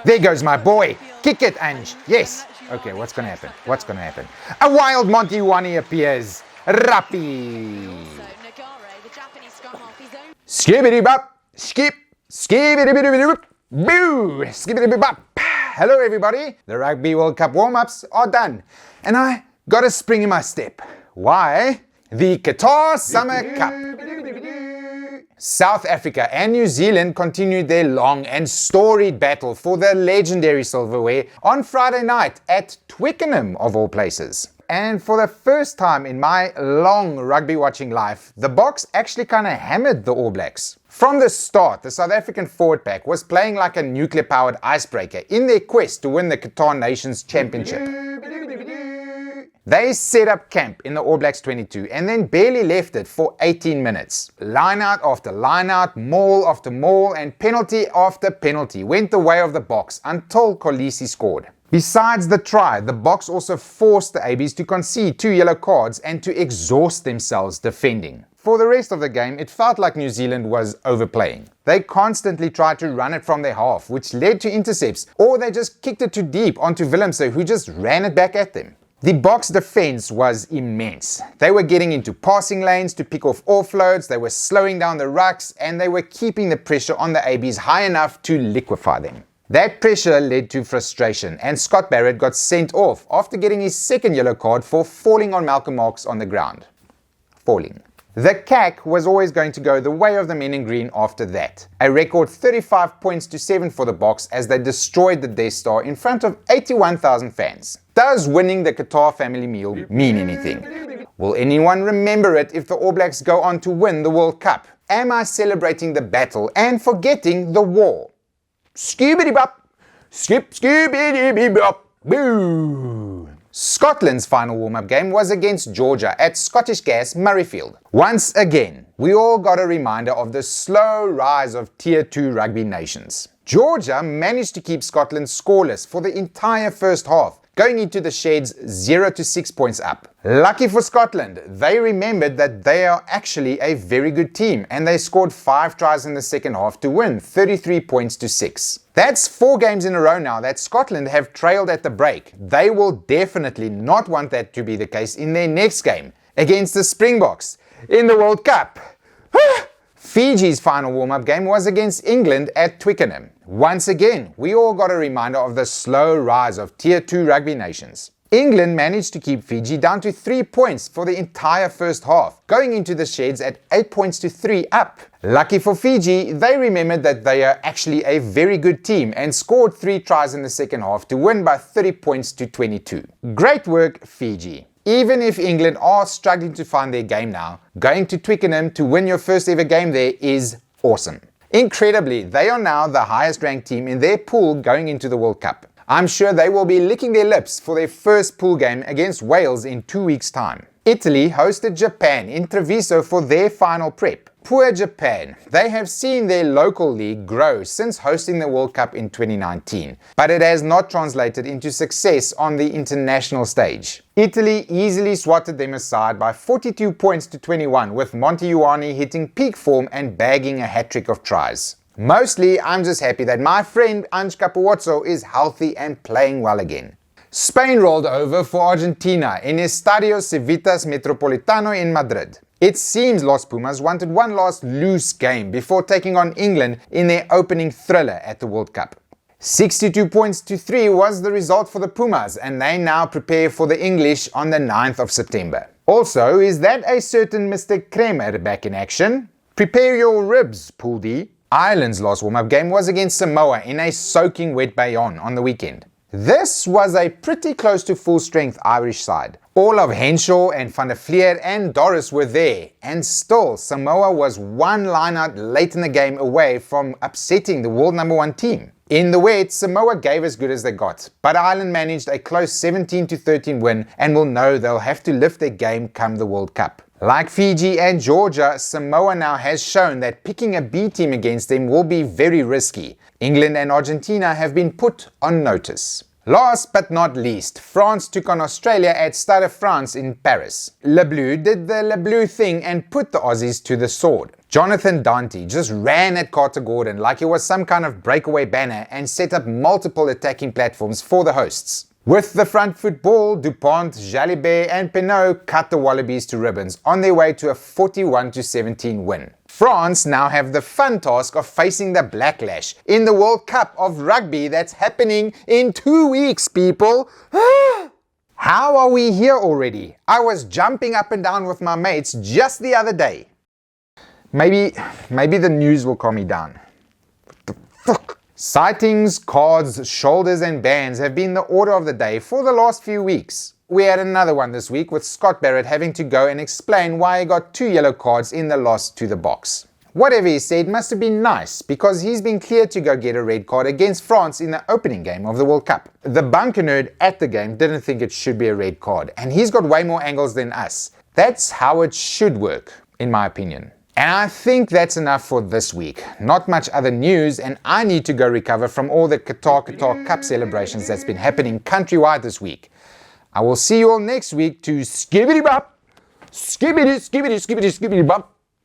There goes my boy. Kick it, Ange. Yes. Okay, what's going to happen? What's going to happen? A wild Monty Iwane appears. Rappi. Skibbity bop. Skip. Skibbity bop. Boo. Skibbity bop. Hello, everybody. The Rugby World Cup warm-ups are done. And I got a spring in my step. Why? The Qatar Summer Cup. South Africa and New Zealand continued their long and storied battle for the legendary silverware on Friday night at Twickenham, of all places. And for the first time in my long rugby watching life, the Boks actually kind of hammered the All Blacks. From the start, the South African forward pack was playing like a nuclear-powered icebreaker in their quest to win the Qatar Nations Championship. They set up camp in the All Blacks 22 and then barely left it for 18 minutes. Line out after line out, maul after maul, and penalty after penalty went the way of the Boks until Kolisi scored. Besides the try, the Boks also forced the ABs to concede 2 yellow cards and to exhaust themselves defending. For the rest of the game, it felt like New Zealand was overplaying. They constantly tried to run it from their half, which led to intercepts, or they just kicked it too deep onto Willemse, who just ran it back at them. The Boks defense was immense. They were getting into passing lanes to pick off offloads, they were slowing down the rucks, and they were keeping the pressure on the ABs high enough to liquefy them. That pressure led to frustration, and Scott Barrett got sent off after getting his second yellow card for falling on Malcolm Marx on the ground. Falling. The CAC was always going to go the way of the men in green after that. A record 35 points to 7 for the Boks as they destroyed the Death Star in front of 81,000 fans. Does winning the Qatar family meal mean anything? Will anyone remember it if the All Blacks go on to win the World Cup? Am I celebrating the battle and forgetting the war? Scoobity bop, skip scoobity bop, boo. Scotland's final warm-up game was against Georgia at Scottish Gas Murrayfield. Once again, we all got a reminder of the slow rise of Tier 2 rugby nations. Georgia managed to keep Scotland scoreless for the entire first half, going into the sheds 0-6 points up. Lucky for Scotland, they remembered that they are actually a very good team and they scored 5 tries in the second half to win 33 points to 6. That's 4 games in a row now that Scotland have trailed at the break. They will definitely not want that to be the case in their next game against the Springboks in the World Cup. Fiji's final warm-up game was against England at Twickenham. Once again, we all got a reminder of the slow rise of Tier 2 rugby nations. England managed to keep Fiji down to 3 points for the entire first half, going into the sheds at 8 points to 3 up. Lucky for Fiji, they remembered that they are actually a very good team and scored 3 tries in the second half to win by 30 points to 22. Great work, Fiji. Even if England are struggling to find their game now, going to Twickenham to win your first ever game there is awesome. Incredibly, they are now the highest ranked team in their pool going into the World Cup. I'm sure they will be licking their lips for their first pool game against Wales in 2 weeks' time. Italy hosted Japan in Treviso for their final prep. Poor Japan. They have seen their local league grow since hosting the World Cup in 2019, but it has not translated into success on the international stage. Italy easily swatted them aside by 42 points to 21, with Monty Iwane hitting peak form and bagging a hat-trick of tries. Mostly, I'm just happy that my friend Ange Capuozzo is healthy and playing well again. Spain rolled over for Argentina in Estadio Civitas Metropolitano in Madrid. It seems Los Pumas wanted one last loose game before taking on England in their opening thriller at the World Cup. 62 points to 3 was the result for the Pumas, and they now prepare for the English on the 9th of September. Also, is that a certain Mr. Kremer back in action? Prepare your ribs, Pool D. Ireland's last warm-up game was against Samoa in a soaking wet Bayonne on the weekend. This was a pretty close to full-strength Irish side. All of Henshaw and Van der Fleer and Doris were there, and still Samoa was one line-out late in the game away from upsetting the world number 1 team. In the wet, Samoa gave as good as they got, but Ireland managed a close 17-13 win and will know they'll have to lift their game come the World Cup. Like Fiji and Georgia, Samoa now has shown that picking a B team against them will be very risky. England and Argentina have been put on notice. Last but not least, France took on Australia at Stade de France in Paris. Le Bleu did the Le Bleu thing and put the Aussies to the sword. Jonathan Dante just ran at Carter Gordon like it was some kind of breakaway banner and set up multiple attacking platforms for the hosts. With the front foot ball, Dupont, Jalibert and Penaud cut the Wallabies to ribbons on their way to a 41-17 win. France now have the fun task of facing the Blacklash in the World Cup of Rugby that's happening in 2 weeks, people. How are we here already? I was jumping up and down with my mates just the other day. Maybe the news will calm me down. What the fuck? Sightings, cards, shoulders and bands have been the order of the day for the last few weeks. We had another one this week with Scott Barrett having to go and explain why he got 2 yellow cards in the loss to the Boks. Whatever he said must have been nice, because he's been cleared to go get a red card against France in the opening game of the World Cup. The bunker nerd at the game didn't think it should be a red card, and he's got way more angles than us. That's how it should work, in my opinion. And I think that's enough for this week. Not much other news, and I need to go recover from all the Qatar Cup celebrations that's been happening countrywide this week. I will see you all next week to skibbity bop, skibbity skibbity skibbity skibbity bop.